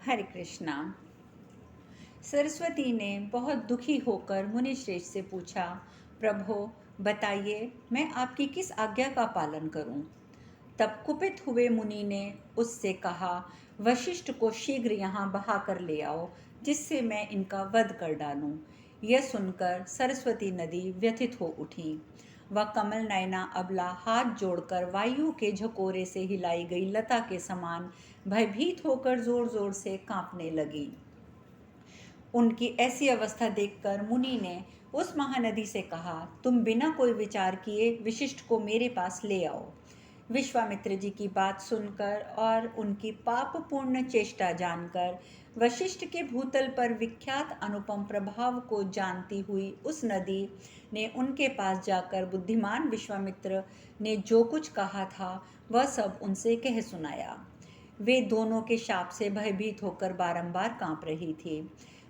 हरे कृष्णा। सरस्वती ने बहुत दुखी होकर मुनिश्रेष्ठ से पूछा, प्रभो बताइए मैं आपकी किस आज्ञा का पालन करूं? तब कुपित हुए मुनि ने उससे कहा, वशिष्ठ को शीघ्र यहाँ बहा कर ले आओ, जिससे मैं इनका वध कर डालूं। यह सुनकर सरस्वती नदी व्यथित हो उठी। वह कमल नयना अबला हाथ जोड़कर वायु के झकोरे से हिलाई गई लता के समान भयभीत होकर जोर जोर से कांपने लगी। उनकी ऐसी अवस्था देखकर मुनि ने उस महानदी से कहा, तुम बिना कोई विचार किए वशिष्ठ को मेरे पास ले आओ। विश्वामित्र जी की बात सुनकर और उनकी पापपूर्ण चेष्टा जानकर वशिष्ठ के भूतल पर विख्यात अनुपम प्रभाव को जानती हुई उस नदी ने उनके पास जाकर बुद्धिमान विश्वामित्र ने जो कुछ कहा था वह सब उनसे कह सुनाया। वे दोनों के शाप से भयभीत होकर बारंबार कांप रही थी।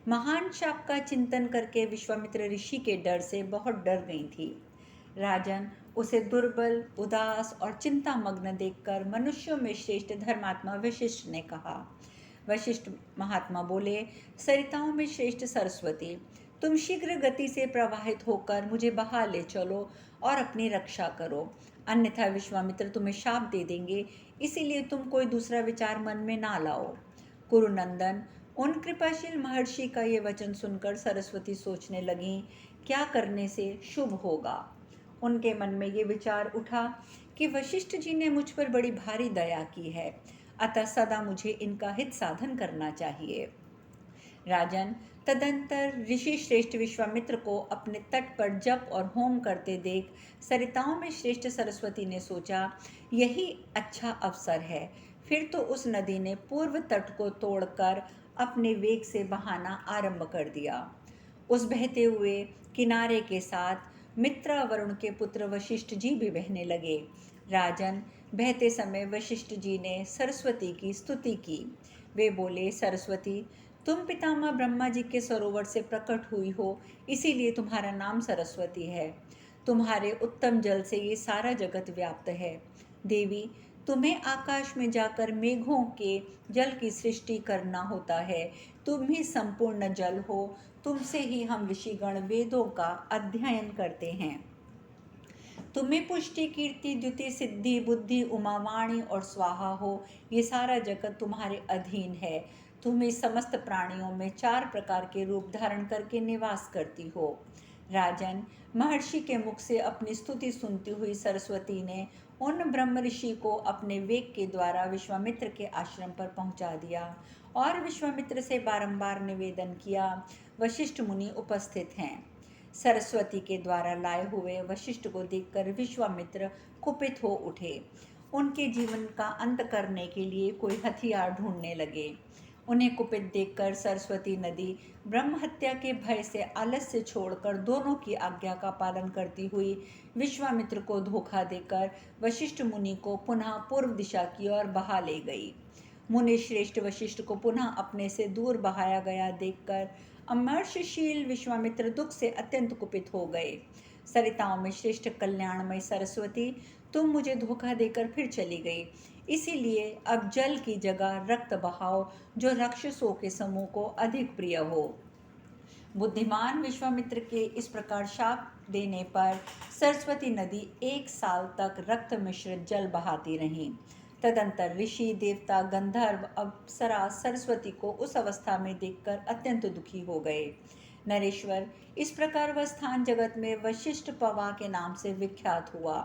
महान शाप का चिंतन करके विश्वामित्र ऋषि के डर से बहुत डर गई थी। राजन, उसे दुर्बल, उदास और चिंता मग्न देखकर मनुष्यों में श्रेष्ठ धर्मात्मा वशिष्ठ ने कहा। वशिष्ठ महात्मा बोले, सरिताओं में श्रेष्ठ सरस्वती, तुम शीघ्र गति से प्रवाहित होकर मुझे बहा ले चलो और अपनी रक्षा करो, अन्यथा विश्वामित्र तुम्हें शाप दे देंगे, इसीलिए तुम कोई दूसरा विचार मन में ना लाओ। कुरुनंदन, उन कृपाशील महर्षि का ये वचन सुनकर सरस्वती सोचने लगीं, क्या करने से शुभ होगा। उनके मन में ये विचार उठा कि वशिष्ठ जी ने मुझ पर बड़ी भारी दया की है, अतः सदा मुझे इनका हित साधन करना चाहिए। राजन, तदंतर ऋषि श्रेष्ठ विश्वामित्र को अपने तट पर जप और होम करते देख सरिताओं में श्रेष्ठ सरस्वती ने सोचा, यही अच्छा अवसर है। फिर तो उस नदी ने पूर्व तट को तोड़कर अपने वेग से बहाना आरंभ कर दिया। उस बहते हुए किनारे के साथ मित्रा वरुण के पुत्र वशिष्ठ जी भी बहने लगे। राजन, बहते समय वशिष्ठ जी ने सरस्वती की स्तुति की। वे बोले, सरस्वती, तुम पितामह ब्रह्मा जी के सरोवर से प्रकट हुई हो, इसीलिए तुम्हारा नाम सरस्वती है। तुम्हारे उत्तम जल से ये सारा जगत व्याप्त है। देवी, तुम्हें आकाश में जाकर मेघों के जल की सृष्टि करना होता है। तुम ही संपूर्ण जल हो, तुमसे ही हम ऋषिगण वेदों का अध्ययन करते हैं। तुम्हें पुष्टि, कीर्ति, द्युति, सिद्धि, बुद्धि, उमावाणी और स्वाहा हो, ये सारा जगत तुम्हारे अधीन है। तुम इस समस्त प्राणियों में 4 प्रकार के रूप धारण करके निवास करती हो। राजन, महर्षि के मुख से अपनी स्तुति सुनती हुई सरस्वती ने उन ब्रह्म ऋषि को अपने वेग के द्वारा विश्वामित्र के आश्रम पर पहुंचा दिया और विश्वामित्र से बारंबार निवेदन किया, वशिष्ठ मुनि उपस्थित हैं। सरस्वती के द्वारा लाए हुए वशिष्ठ को देखकर विश्वामित्र कुपित हो उठे। उनके जीवन का अंत करने के लिए कोई हथियार ढूंढने लगे। उन्हें कुपित देखकर सरस्वती नदी ब्रह्म हत्या के भय से आलस्य छोड़कर दोनों की आज्ञा का पालन करती हुई विश्वामित्र को धोखा देकर वशिष्ठ मुनि को पुनः पूर्व दिशा की ओर बहा ले गई। मुनि श्रेष्ठ वशिष्ठ को पुनः अपने से दूर बहाया गया देखकर अमर्षशील विश्वामित्र दुख से अत्यंत कुपित हो गए। सरिताओं में श्रेष्ठ कल्याणमय सरस्वती, तुम मुझे धोखा देकर फिर चली गई, इसीलिए अब जल की जगह रक्त बहाओ, जो राक्षसों के समूह को अधिक प्रिय हो। बुद्धिमान विश्वामित्र के इस प्रकार शाप देने पर सरस्वती नदी 1 साल तक रक्त मिश्रित जल बहाती रही। तदंतर ऋषि, देवता, गंधर्व, अप्सरा सरस्वती को उस अवस्था में देखकर अत्यंत दुखी हो गए। नरेश्वर, इस प्रकार वह स्थान जगत में वशिष्ठ पवा के नाम से विख्यात हुआ।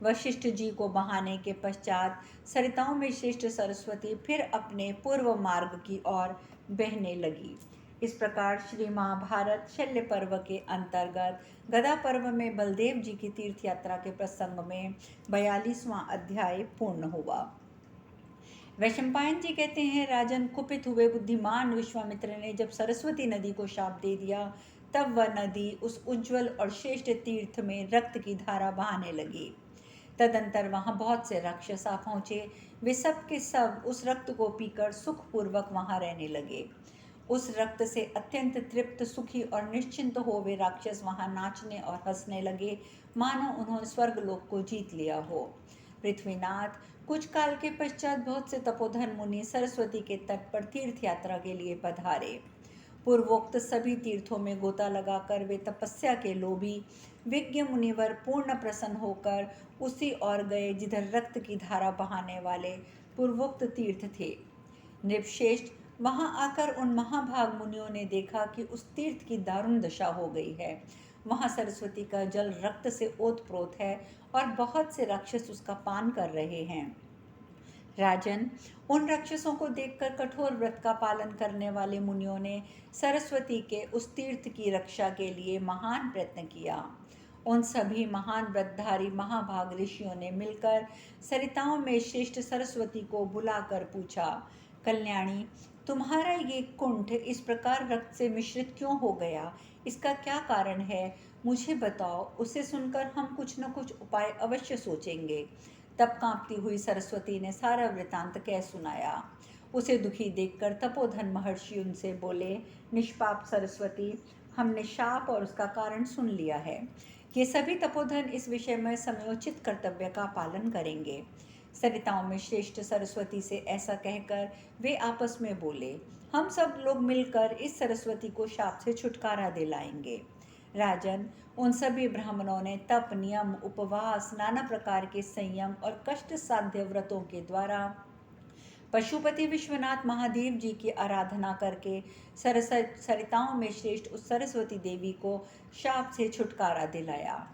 वशिष्ठ जी को बहाने के पश्चात सरिताओं में श्रेष्ठ सरस्वती फिर अपने पूर्व मार्ग की ओर बहने लगी। इस प्रकार श्री महाभारत शल्य पर्व के अंतर्गत गदा पर्व में बलदेव जी की तीर्थ यात्रा के प्रसंग में 42वां अध्याय पूर्ण हुआ। वैशंपायन जी कहते हैं, राजन, कुपित हुए बुद्धिमान विश्वामित्र ने जब सरस्वती नदी को शाप दे दिया, तब वह नदी उस उज्जवल और श्रेष्ठ तीर्थ में रक्त की धारा बहाने लगी। तदंतर वहां बहुत से राक्षस आ पहुंचे। वे सब के सब उस रक्त को पीकर सुखपूर्वक वहां रहने लगे। उस रक्त से अत्यंत तृप्त, सुखी और निश्चिंत हो वे राक्षस वहां नाचने और हंसने लगे, मानो उन्होंने स्वर्गलोक को जीत लिया हो। पृथ्वीनाथ, कुछ काल के पश्चात बहुत से तपोधन मुनि सरस्वती के तट पर तीर्थ यात्रा के लिए पधारे। पूर्वोक्त सभी तीर्थों में गोता लगाकर वे तपस्या के लोभी विज्ञ मुनिवर पूर्ण प्रसन्न होकर उसी ओर गए जिधर रक्त की धारा बहाने वाले पूर्वोक्त तीर्थ थे। नृपश्रेष्ठ, वहां आकर उन महाभाग मुनियों ने देखा कि उस तीर्थ की दारुण दशा हो गई है। वहां सरस्वती का जल रक्त से ओतप्रोत है और बहुत से राक्षस उसका पान कर रहे हैं। राजन, उन राक्षसों को देखकर कठोर व्रत का पालन करने वाले मुनियों ने सरस्वती के उस तीर्थ की रक्षा के लिए महान प्रयत्न किया। उन सभी महान व्रतधारी महाभाग ऋषियों ने मिलकर सरिताओं में श्रेष्ठ सरस्वती को बुलाकर पूछा, कल्याणी, तुम्हारा ये कुंठ इस प्रकार रक्त से मिश्रित क्यों हो गया? इसका क्या कारण है? मुझे बताओ। उसे सुनकर हम कुछ न कुछ उपाय अवश्य सोचेंगे। तब कांपती हुई सरस्वती ने सारा वृतांत कह सुनाया। उसे दुखी देखकर तपोधन महर्षि उनसे बोले, निष्पाप सरस्वती, हमने शाप और उसका कारण सुन लिया है। ये सभी तपोधन इस विषय में समयोचित कर्तव्य का पालन करेंगे। सरिताओं में श्रेष्ठ सरस्वती से ऐसा कहकर वे आपस में बोले, हम सब लोग मिलकर इस सरस्वती को शाप से छुटकारा दिलाएंगे। राजन, उन सभी ब्राह्मणों ने तप, नियम, उपवास, नाना प्रकार के संयम और कष्ट साध्य व्रतों के द्वारा पशुपति विश्वनाथ महादेव जी की आराधना करके सरिताओं में श्रेष्ठ उस सरस्वती देवी को शाप से छुटकारा दिलाया।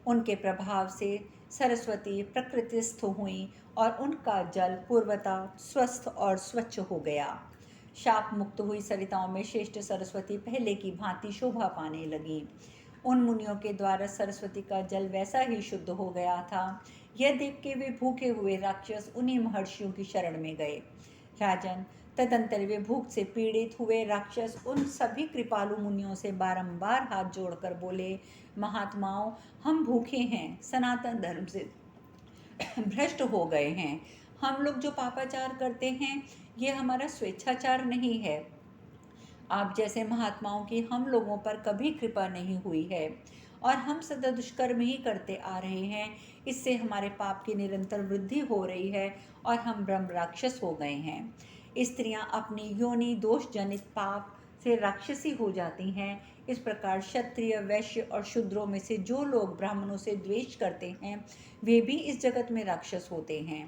उनके प्रभाव से सरस्वती प्रकृतिस्थ हुई और उनका जल पूर्वता स्वस्थ और स्वच्छ हो गया। शाप मुक्त हुई सरिताओं में श्रेष्ठ सरस्वती पहले की भांति शोभा पाने लगी। उन मुनियों के द्वारा सरस्वती का जल वैसा ही शुद्ध हो गया था। यह देख के वे भूखे हुए राक्षस उन्हीं महर्षियों की शरण में गए। राजन, तदंतर वे भूख से पीड़ित हुए राक्षस उन सभी कृपालु मुनियों से बारंबार हाथ जोड़कर बोले, महात्माओं, हम भूखे हैं, सनातन धर्म से भ्रष्ट हो गए हैं। हम लोग जो पापाचार करते हैं ये हमारा स्वेच्छाचार नहीं है। आप जैसे महात्माओं की हम लोगों पर कभी कृपा नहीं हुई है और हम सदा दुष्कर्म ही करते आ रहे हैं। इससे हमारे पाप की निरंतर वृद्धि हो रही है और हम ब्रह्म राक्षस हो गए हैं। स्त्रियां अपनी योनि दोष जनित पाप से राक्षसी हो जाती हैं। इस प्रकार क्षत्रिय, वैश्य और शूद्रों में से जो लोग ब्राह्मणों से द्वेष करते हैं वे भी इस जगत में राक्षस होते हैं।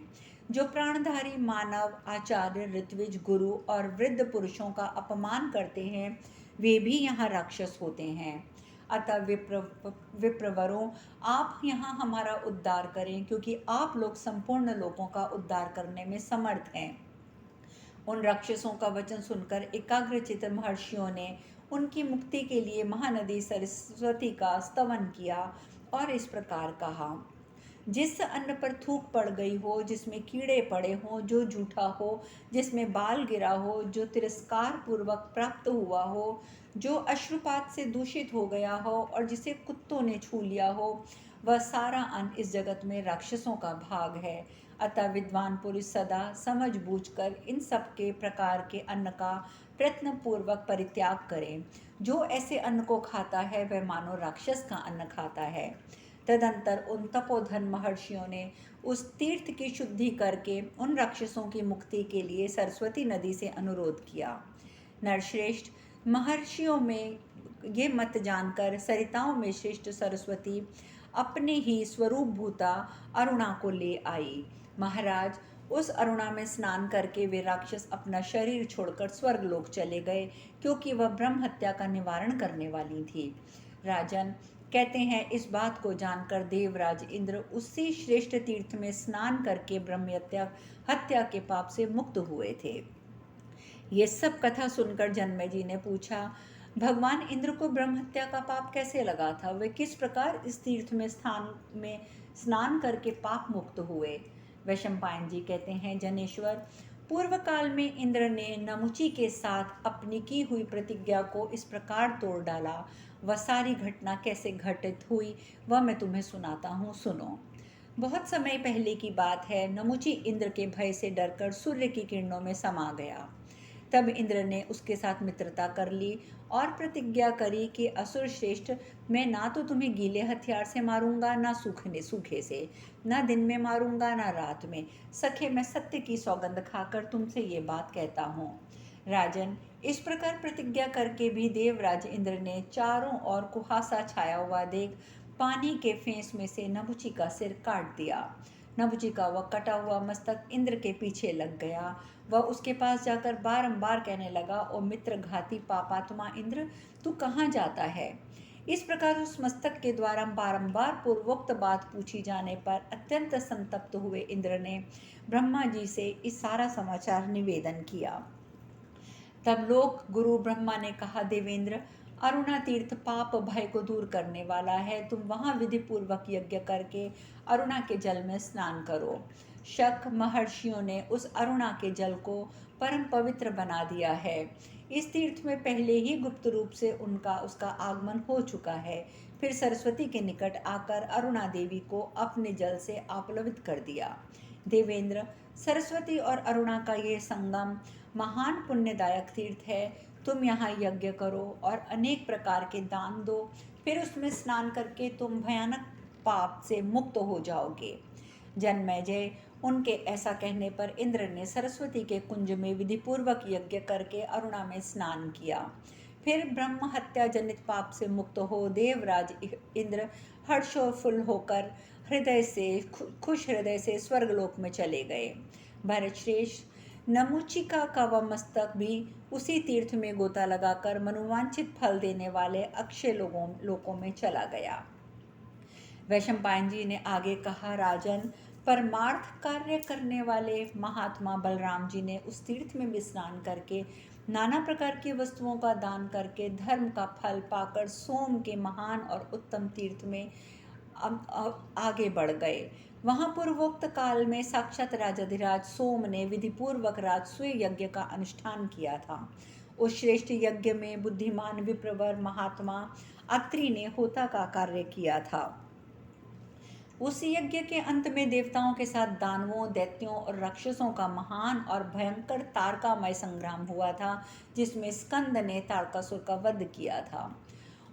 जो प्राणधारी मानव, आचार्य, ऋत्विज, गुरु और वृद्ध पुरुषों का अपमान करते हैं वे भी यहाँ राक्षस होते हैं। अतः विप्रवरों, आप यहाँ हमारा उद्धार करें, क्योंकि आप लोग संपूर्ण लोगों का उद्धार करने में समर्थ हैं। उन राक्षसों का वचन सुनकर एकाग्रचित्त महर्षियों ने उनकी मुक्ति के लिए महानदी सरस्वती का स्तवन किया और इस प्रकार कहा, जिस अन्न पर थूक पड़ गई हो, जिसमें कीड़े पड़े हों, जो जूठा हो, जिसमें बाल गिरा हो, जो तिरस्कार पूर्वक प्राप्त हुआ हो, जो अश्रुपात से दूषित हो गया हो और जिसे कुत्तों ने छू लिया हो, वह सारा अन्न इस जगत में राक्षसों का भाग है। अतः विद्वान पुरुष सदा समझ बूझकर इन सब के प्रकार के अन्न का प्रयत्न पूर्वक परित्याग करें। जो ऐसे अन्न को खाता है वह मानो राक्षस का अन्न खाता है। तदंतर उन तपोधन महर्षियों ने उस तीर्थ की शुद्धि करके उन राक्षसों की मुक्ति के लिए सरस्वती नदी से अनुरोध किया। नरश्रेष्ठ, महर्षियों में ये मत जानकर सरिताओं में श्रेष्ठ सरस्वती अपने ही स्वरूप भूता अरुणा को ले आई। महाराज, उस अरुणा में स्नान करके वे राक्षस अपना शरीर छोड़कर स्वर्गलोक चले गए, क्योंकि वह ब्रह्म हत्या का निवारण करने वाली थी। राजन, कहते हैं इस बात को जानकर देवराज इंद्र उसी श्रेष्ठ तीर्थ में स्नान करके ब्रह्म हत्या के पाप से मुक्त हुए थे। ये सब कथा सुनकर जन्मेजय ने पूछा, भगवान इंद्र को ब्रह्म हत्या का पाप कैसे लगा था? वे किस प्रकार इस तीर्थ में स्नान करके पाप मुक्त हुए? वैशंपायन जी कहते हैं, जनेश्वर, पूर्व काल में इंद्र ने नमुची के साथ अपनी की हुई प्रतिज्ञा को इस प्रकार तोड़ डाला। वह सारी घटना कैसे घटित हुई वह मैं तुम्हें सुनाता हूँ, सुनो। बहुत समय पहले की बात है। नमुची इंद्र के भय से डरकर सूर्य की किरणों में समा गया। तब इंद्र ने उसके साथ मित्रता कर ली और प्रतिज्ञा करी कि असुर श्रेष्ठ, मैं ना तो तुम्हें गीले हथियार से मारूंगा, ना सूखे से, ना दिन में मारूंगा, ना रात में। सखे, मैं सत्य की सौगंध खाकर तुमसे ये बात कहता हूँ। राजन, इस प्रकार प्रतिज्ञा करके भी देवराज इंद्र ने चारों ओर कुहासा छाया हुआ देख पानी के फेंस में से नभुची का सिर काट दिया। नभुची का वह कटा हुआ मस्तक इंद्र के पीछे लग गया। वह उसके पास जाकर बारंबार कहने लगा, ओ मित्र घाती पापात्मा इंद्र, तू कहाँ जाता है? इस प्रकार उस मस्तक के द्वारा बारंबार पूर्वोक्त बात पूछी जाने पर अत्यंत संतप्त हुए इंद्र ने ब्रह्मा जी से इस सारा समाचार निवेदन किया। तब लोक गुरु ब्रह्मा ने कहा, देवेंद्र, अरुणा तीर्थ पाप भय को दूर करने वाला है। तुम वहाँ विधि पूर्वक यज्ञ करके अरुणा के जल में स्नान करो। शक महर्षियों ने उस अरुणा के जल को परम पवित्र बना दिया है। इस तीर्थ में पहले ही गुप्त रूप से उसका आगमन हो चुका है। फिर सरस्वती के निकट आकर अरुणा देवी को अपने जल से आप्लवित कर दिया। देवेंद्र, सरस्वती और अरुणा का ये संगम महान पुण्यदायक तीर्थ है। तुम यहाँ यज्ञ करो और अनेक प्रकार के दान दो, फिर उसमें स्नान करके तुम भयानक पाप से मुक्त हो जाओगे। जन्मेजय, उनके ऐसा कहने पर इंद्र ने सरस्वती के कुंज में विधिपूर्वक यज्ञ करके अरुणा में स्नान किया। फिर ब्रह्म हत्या जनित पाप से मुक्त हो देवराज इंद्र हर्षोफुल होकर खुश हृदय से स्वर्गलोक में चले गए। भरतश्रेष्ठ, नमुचिका का वह मस्तक भी उसी तीर्थ में गोता लगाकर मनोवांछित फल देने वाले अक्षय लोकों में चला गया। वैशंपायन जी ने आगे कहा, राजन, परमार्थ कार्य करने वाले महात्मा बलराम जी ने उस तीर्थ में भी स्नान करके नाना प्रकार की वस्तुओं का दान करके धर्म का फल पाकर सोम के महान और उत्तम तीर्थ में आगे बढ़ गए। वहाँ पूर्वोक्त काल में साक्षात राजाधिराज सोम ने विधिपूर्वक राजसूय यज्ञ का अनुष्ठान किया था। उस श्रेष्ठ यज्ञ में बुद्धिमान विप्रवर महात्मा अत्रि ने होता का कार्य किया था। उस यज्ञ के अंत में देवताओं के साथ दानवों, दैत्यों और राक्षसों का महान और भयंकर तारकामय संग्राम हुआ था, जिसमें स्कंद ने तारकासुर का वध किया था।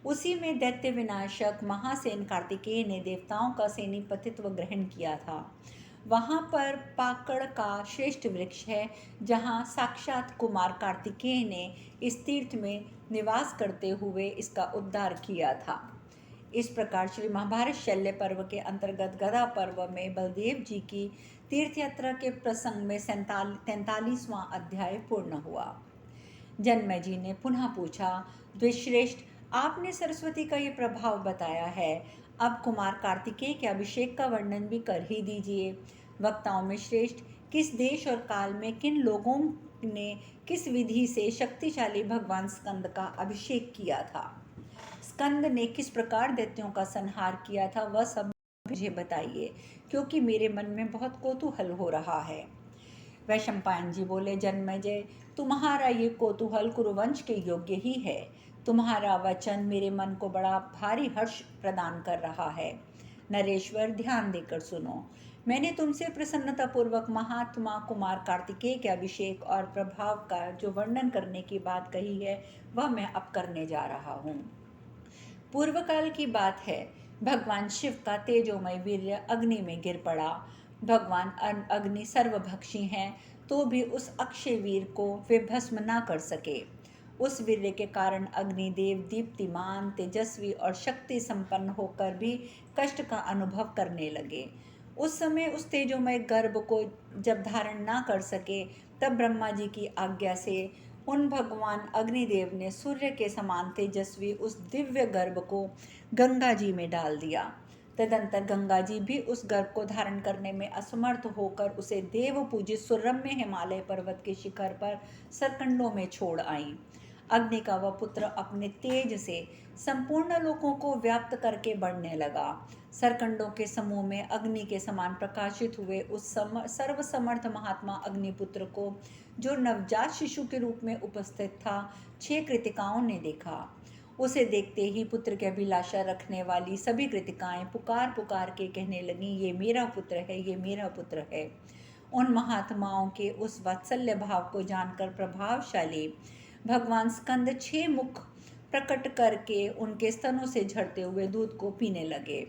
उसी में दैत्य विनाशक महासेन कार्तिकेय ने देवताओं का सेनापतित्व ग्रहण किया था। वहाँ पर पाकड़ का श्रेष्ठ वृक्ष है, जहाँ साक्षात कुमार कार्तिकेय ने इस तीर्थ में निवास करते हुए इसका उद्धार किया था। इस प्रकार श्री महाभारत शल्य पर्व के अंतर्गत गदा पर्व में बलदेव जी की तीर्थ यात्रा के प्रसंग में 43वां अध्याय पूर्ण हुआ। जन्मेजय जी ने पुनः पूछा, द्विश्रेष्ठ, आपने सरस्वती का ये प्रभाव बताया है, अब कुमार कार्तिकेय के अभिषेक का वर्णन भी कर ही दीजिए। वक्ताओं में श्रेष्ठ, किस देश और काल में किन लोगों ने किस विधि से शक्तिशाली भगवान स्कंद का अभिषेक किया था? स्कंद ने किस प्रकार दैत्यों का संहार किया था, वह सब मुझे बताइए, क्योंकि मेरे मन में बहुत कौतूहल हो रहा है। वैशंपायन जी बोले, जन्मेजय, तुम्हारा ये कौतूहल कुरुवंश के योग्य ही है। तुम्हारा वचन मेरे मन को बड़ा भारी हर्ष प्रदान कर रहा है। नरेश्वर, ध्यान देकर सुनो। मैंने तुमसे प्रसन्नतापूर्वक महात्मा कुमार कार्तिकेय के अभिषेक और प्रभाव का जो वर्णन करने की बात कही है, वह मैं अब करने जा रहा हूँ। पूर्व काल की बात है, भगवान शिव का तेजोमय वीर्य अग्नि में गिर पड़ा। भगवान अग्नि सर्वभक्षी हैं, तो भी उस अक्षय वीर को वे भस्म न कर सके। उस वीर्य के कारण अग्निदेव दीप्तिमान, तेजस्वी और शक्ति संपन्न होकर भी कष्ट का अनुभव करने लगे। उस समय उस तेजोमय गर्भ को जब धारण न कर सके, तब ब्रह्मा जी की आज्ञा से उन भगवान अग्निदेव ने सूर्य के समान तेजस्वी उस दिव्य गर्भ को गंगा जी में डाल दिया। तदंतर गंगा जी भी उस गर्भ को धारण करने में असमर्थ होकर उसे देव पूजित सुरम्य हिमालय पर्वत के शिखर पर सरकंडों में छोड़ आई। अग्नि का वह पुत्र अपने तेज से संपूर्ण लोकों को व्याप्त करके बढ़ने लगा। सरकंडों के समूह में अग्नि के समान प्रकाशित हुए उस सर्वसमर्थ महात्मा अग्निपुत्र को, जो नवजात शिशु के रूप में उपस्थित था, 6 कृतिकाओं ने देखा। उसे देखते ही पुत्र की अभिलाषा रखने वाली सभी कृतिकाएं पुकार पुकार के कहने लगीं, ये मेरा पुत्र है, ये मेरा पुत्र है। उन महात्माओं के उस वात्सल्य भाव को जानकर प्रभावशाली भगवान स्कंद 6 मुख प्रकट करके उनके स्तनों से झरते हुए दूध को पीने लगे।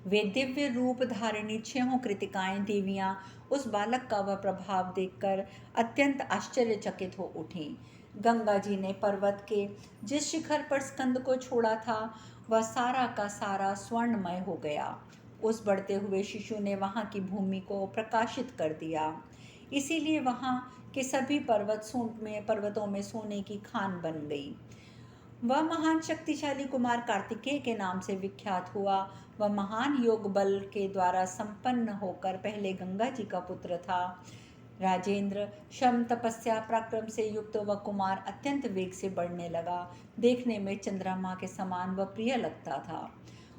वे दिव्य रूप धारिणी 6 कृतिकाएं देवियां उस बालक का वह प्रभाव देखकर अत्यंत आश्चर्यचकित हो उठीं। गंगा जी ने पर्वत के जिस शिखर पर स्कंद को छोड़ा था वह सारा का सारा स्वर्णमय हो गया। उस बढ़ते हुए शिशु ने वहाँ की भूमि को प्रकाशित कर दिया, इसीलिए वहाँ के सभी पर्वतों में सोने की खान बन गई। वह महान शक्तिशाली कुमार कार्तिकेय के नाम से विख्यात हुआ। वह महान योग बल के द्वारा संपन्न होकर पहले गंगा जी का पुत्र था। राजेंद्र, श्रम तपस्या पराक्रम से युक्त वह कुमार अत्यंत वेग से बढ़ने लगा। देखने में चंद्रमा के समान वह प्रिय लगता था।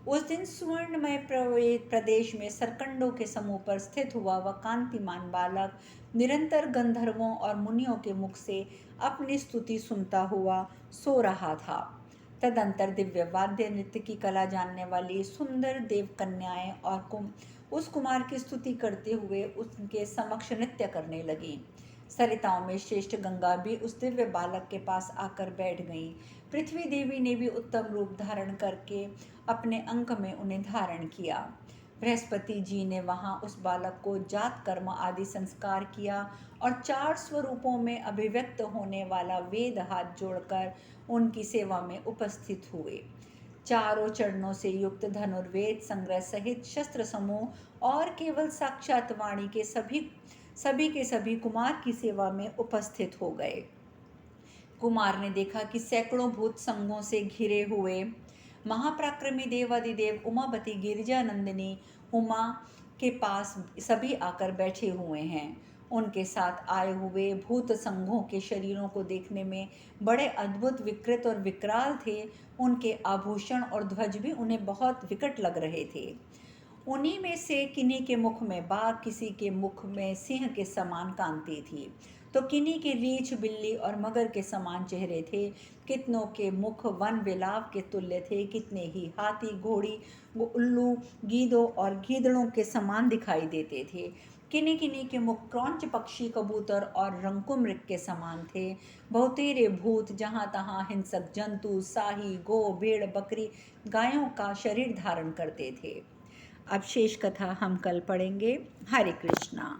उस दिन सुवर्णमय प्रदेश में सरकंडों के समूह पर स्थित हुआ वह कांतिमान बालक निरंतर गंधर्वों और मुनियों के मुख से अपनी स्तुति सुनता हुआ सो रहा था। तदंतर दिव्य वाद्य नृत्य की कला जानने वाली सुंदर देव कन्याएं और उस कुमार की स्तुति करते हुए उनके समक्ष नृत्य करने लगी। सरिताओं में श्रेष्ठ गंगा भी उस दिव्य बालक के पास आकर बैठ गईं। पृथ्वी देवी ने भी उत्तम रूप धारण करके अपने अंक में उन्हें धारण किया। बृहस्पति जी ने वहाँ उस बालक को जात कर्म आदि संस्कार किया और 4 स्वरूपों में अभिव्यक्त होने वाला वेद हाथ जोड़कर उनकी सेवा में उपस्थित हुए। चारों चरणों से युक्त धनुर्वेद संग्रह सहित शस्त्र समूह और केवल साक्षात वाणी के सभी कुमार की सेवा में उपस्थित हो गए। कुमार ने देखा कि सैकड़ों भूत संघों से घिरे हुए महापराक्रमी देवादिदेव उमापति गिरिजानंदिनी उमा के पास सभी आकर बैठे हुए हैं। उनके साथ आए हुए भूत संघों के शरीरों को देखने में बड़े अद्भुत, विकृत और विकराल थे। उनके आभूषण और ध्वज भी उन्हें बहुत विकट लग रहे थे। उन्हीं में से किन्हीं के मुख में बाघ, किसी के मुख में सिंह के समान कांति थी, तो किन्हीं के रीछ, बिल्ली और मगर के समान चेहरे थे। कितनों के मुख वन विलाप के तुल्य थे, कितने ही हाथी, घोड़ी, उल्लू, गीदों और गीदड़ों के समान दिखाई देते थे। किन्हीं किन्हीं के मुख क्रौंच पक्षी, कबूतर और रंकुमृग के समान थे। बहुतेरे भूत जहाँ तहाँ हिंसक जंतु, साही, गो, भेड़, बकरी, गायों का शरीर धारण करते थे। अब शेष कथा हम कल पढ़ेंगे। हरे कृष्णा।